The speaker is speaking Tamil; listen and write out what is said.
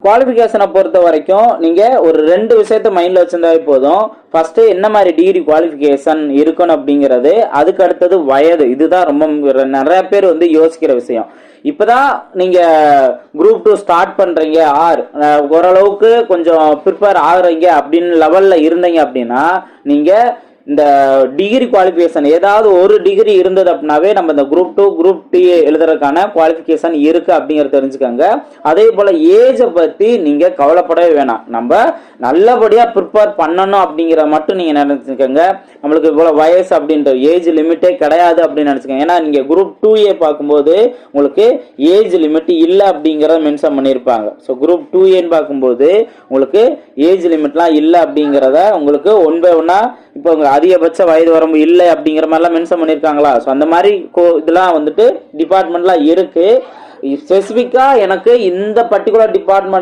குவாலிஃபிகேஷனை பொறுத்த வரைக்கும் நீங்கள் ஒரு 2 விஷயத்த மைண்டில் வச்சிருந்தாவே போதும். ஃபஸ்ட்டு என்ன மாதிரி டிகிரி குவாலிஃபிகேஷன் இருக்கணும் அப்படிங்கிறது, அதுக்கு அடுத்தது வயது. இதுதான் ரொம்ப நிறைய பேர் யோசிக்கிற விஷயம். இப்போதான் நீங்கள் குரூப் 2 ஸ்டார்ட் பண்ணுறீங்க ஓரளவுக்கு கொஞ்சம் ப்ரிப்பேர் ஆகுறீங்க அப்படின்னு லெவலில் இருந்தீங்க அப்படின்னா, நீங்கள் இந்த டிகிரி குவாலிஃபிகேஷன் ஏதாவது ஒரு டிகிரி இருந்தது அப்படின்னாவே நம்ம இந்த குரூப் 2 குரூப் டி எழுதுறதுக்கான குவாலிஃபிகேஷன் இருக்கு அப்படிங்கிறத தெரிஞ்சுக்கோங்க. அதே போல ஏஜை பத்தி நீங்க கவலைப்படவே வேணாம். நம்ம நல்லபடியா ப்ரிப்பேர் பண்ணணும் அப்படிங்கிற மட்டும் நீங்க நினைச்சுக்கோங்க. நம்மளுக்கு இவ்வளவு வயசு அப்படின்ற ஏஜ் லிமிட்டே கிடையாது அப்படின்னு நினைச்சுக்கோங்க. ஏன்னா நீங்க குரூப் 2A பார்க்கும்போது உங்களுக்கு ஏஜ் லிமிட் இல்லை அப்படிங்கிறத மென்ஷன் பண்ணியிருப்பாங்க. ஸோ குரூப் 2Aன்னு பார்க்கும்போது உங்களுக்கு ஏஜ் லிமிட்லாம் இல்லை அப்படிங்கிறத உங்களுக்கு 1 by 1 இப்போ அதிகபட்ச வயது வரம்பு இல்லை அப்படிங்கிற மாதிரிலாம் மென்ஷன் பண்ணியிருக்காங்களா. ஸோ அந்த மாதிரி இதெல்லாம் டிபார்ட்மெண்ட்லாம் இருக்கு. ஸ்பெசிஃபிக்காக எனக்கு இந்த பர்டிகுலர் டிபார்ட்மெண்ட்